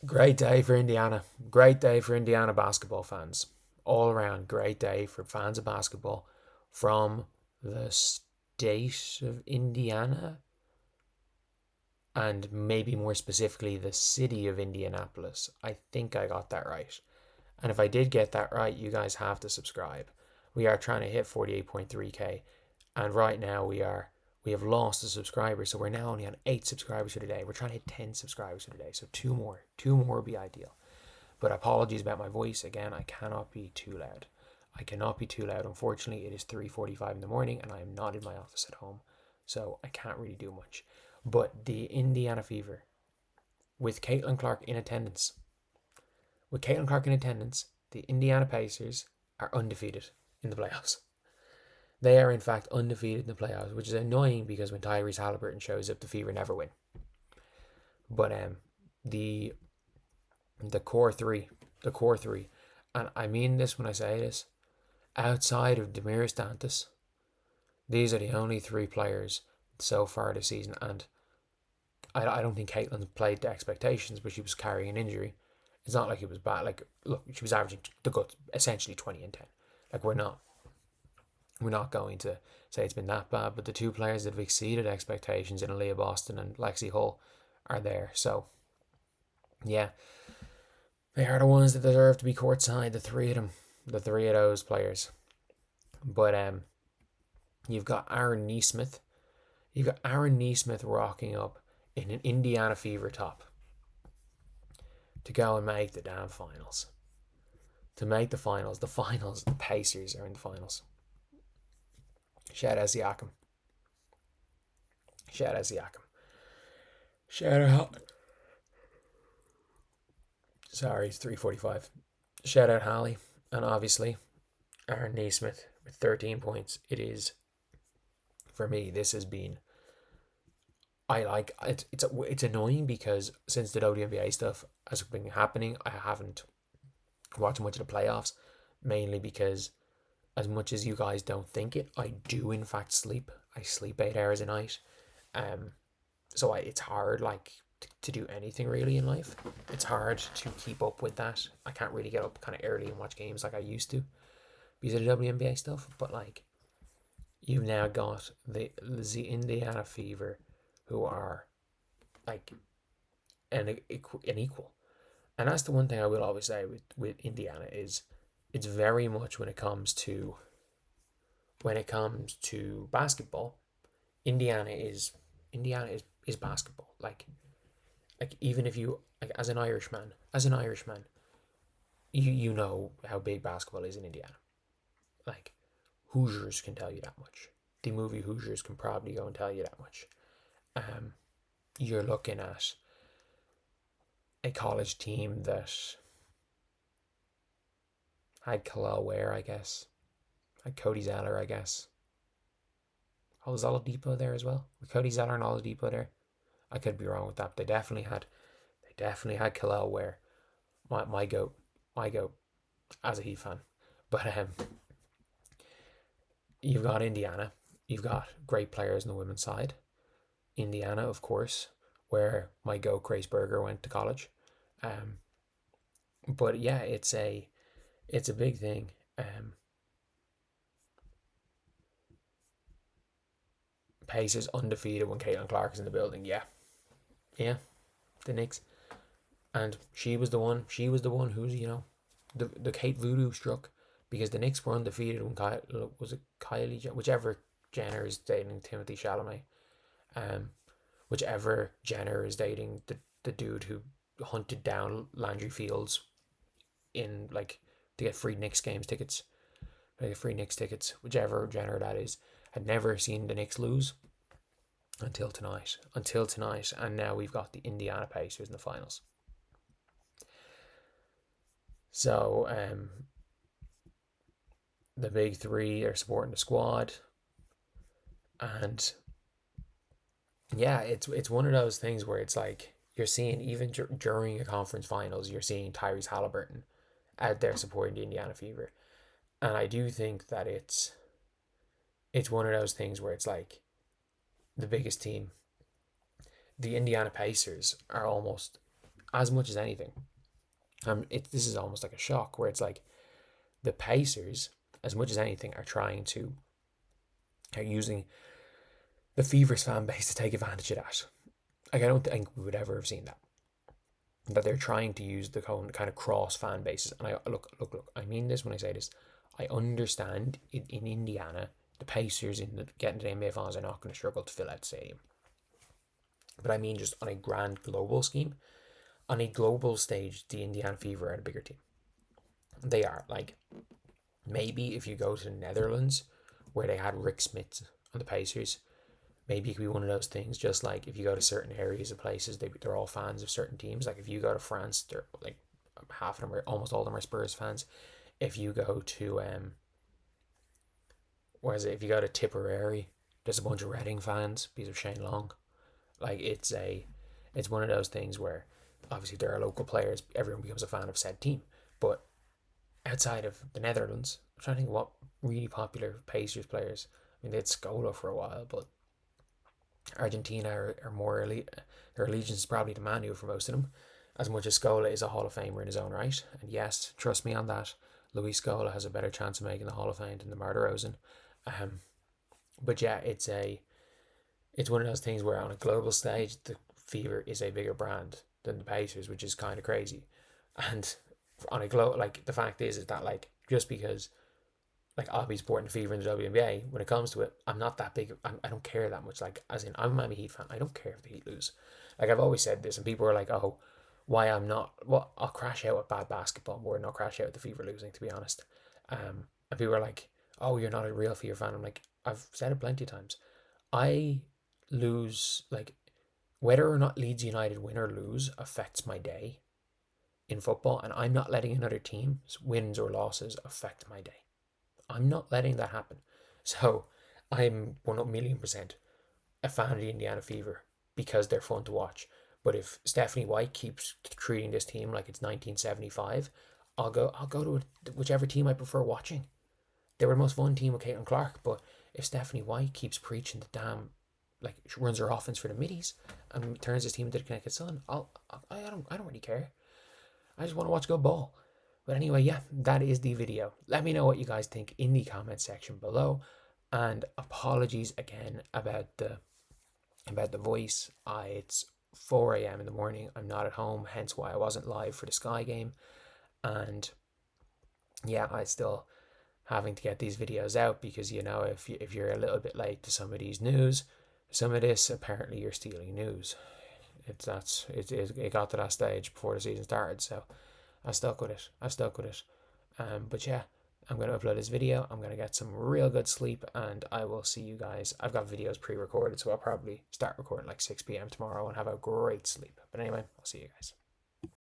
Great day for Indiana. Great day for Indiana basketball fans. All around, great day for fans of basketball from the state of Indiana and maybe more specifically the city of Indianapolis. I think I got that right. And if I did get that right, you guys have to subscribe. We are trying to hit 48.3k, and right now we have lost a subscriber, so we're now only on 8 subscribers for today. We're trying to hit 10 subscribers for today, so two more would be ideal. But apologies about my voice again. I cannot be too loud. I cannot be too loud. Unfortunately, it is 3:45 in the morning, and I am not in my office at home, so I can't really do much. But the Indiana Fever, with Caitlin Clark in attendance, the Indiana Pacers are undefeated in the playoffs. They are in fact undefeated in the playoffs, which is annoying because when Tyrese Halliburton shows up, the Fever never win. But the the core three, and I mean this when I say this, outside of Demiris Dantas, these are the only three players so far this season, and I don't think Caitlin played to expectations, but she was carrying an injury. It's not like it was bad. Like, look, she was averaging the gut essentially 20 and 10. Like, we're not going to say it's been that bad, but the two players that have exceeded expectations in Aaliyah Boston and Lexi Hull are there. So, yeah, they are the ones that deserve to be courtside. The three of those players. But you've got Aaron Neesmith. You've got Aaron Neesmith rocking up in an Indiana Fever top to go and make the damn finals. To make the finals, the Pacers are in the finals. Shout out Siakam. Shout out Siakam. Shout out. Sorry, it's 3:45. Shout out Hallie, and obviously Aaron Neesmith with 13 points. It is, for me, this has been. I like it. It's annoying because since the WNBA stuff has been happening, I haven't watched much of the playoffs, mainly because as much as you guys don't think it, I do in fact sleep. I sleep 8 hours a night. Um, so it's hard to do anything really in life. It's hard to keep up with that. I can't really get up kind of early and watch games like I used to because of the WNBA stuff. But you've now got the Indiana Fever, who are like an equal, and that's the one thing I will always say with Indiana is it's very much when it comes to basketball, Indiana is basketball. Like even if you like as an Irishman, you know how big basketball is in Indiana. Like Hoosiers can tell you that much. The movie Hoosiers can probably go and tell you that much. You're looking at a college team that had Kalal Ware, I guess, had Cody Zeller, I guess. Oh, was Oladipo there as well? Were Cody Zeller and Oladipo there? I could be wrong with that. But they definitely had Kalal Ware. My goat, as a Heat fan. But you've got Indiana. You've got great players on the women's side. Indiana, of course, where my goat Grace Berger went to college. But yeah, it's a big thing. Pacers undefeated when Caitlin Clark is in the building. Yeah, the Knicks, and she was the one. She was the one who's the Kate Voodoo struck because the Knicks were undefeated when was it Kylie, whichever Jenner is dating Timothy Chalamet, whichever Jenner is dating the dude who hunted down Landry Fields in to get free Knicks games tickets, whichever Jenner that is, had never seen the Knicks lose until tonight, and now we've got the Indiana Pacers in the finals. So the big three are supporting the squad, and yeah, it's one of those things where it's like you're seeing even during a conference finals, you're seeing Tyrese Halliburton out there supporting the Indiana Fever, and I do think that it's one of those things where it's like the biggest team, the Indiana Pacers, are almost as much as anything, this is almost like a shock where it's like the Pacers, as much as anything, are using the Fever's fan base to take advantage of that. Like, I don't think we would ever have seen that. That they're trying to use the kind of cross fan bases. And I look. I mean this when I say this. I understand in Indiana, the Pacers getting to the NBA Finals are not going to struggle to fill out the stadium. But I mean just on a grand global scheme, on a global stage, the Indiana Fever are a bigger team. They are. Like, maybe if you go to the Netherlands, where they had Rick Smith on the Pacers, maybe it could be one of those things. Just like if you go to certain areas of places, they're all fans of certain teams. Like if you go to France, they're like half of them, almost all of them are Spurs fans. If you go to where is it? If you go to Tipperary, there's a bunch of Reading fans because of Shane Long. Like it's one of those things where obviously there are local players, everyone becomes a fan of said team. But outside of the Netherlands, I'm trying to think what really popular Pacers players. I mean, they had Scola for a while, but Argentina are more elite. Their allegiance is probably to Manu for most of them, as much as Scola is a Hall of Famer in his own right. And yes, trust me on that, Luis Scola has a better chance of making the Hall of Fame than DeMar DeRozan. But yeah, it's one of those things where on a global stage, the Fever is a bigger brand than the Pacers, which is kind of crazy. And on a like the fact is that like just because like I'll be supporting the Fever in the WNBA, when it comes to it, I'm not that big. I don't care that much. Like as in, I'm a Miami Heat fan. I don't care if the Heat lose. Like I've always said this, and people are like, "Oh, why I'm not?" Well, I'll crash out at bad basketball more than I'll crash out at the Fever losing. To be honest, and people are like, "Oh, you're not a real Fever fan." I'm like, I've said it plenty of times. I lose like whether or not Leeds United win or lose affects my day in football, and I'm not letting another team's wins or losses affect my day. I'm not letting that happen. So I'm 1,000,000% a fan of the Indiana Fever because they're fun to watch. But if Stephanie White keeps treating this team like it's 1975, I'll go to whichever team I prefer watching. They were the most fun team with Caitlin Clark, but if Stephanie White keeps preaching the damn, like she runs her offense for the middies and turns this team into the Connecticut Sun, I don't really care. I just want to watch good ball. But anyway, yeah, that is the video. Let me know what you guys think in the comment section below. And apologies again about the voice. It's 4 a.m. in the morning. I'm not at home, hence why I wasn't live for the Sky game. And yeah, I still having to get these videos out because if you're a little bit late to some of these news, some of this apparently you're stealing news. It got to that stage before the season started, so I stuck with it. But yeah, I'm going to upload this video. I'm going to get some real good sleep, and I will see you guys. I've got videos pre-recorded, so I'll probably start recording like 6 p.m. tomorrow and have a great sleep. But anyway, I'll see you guys.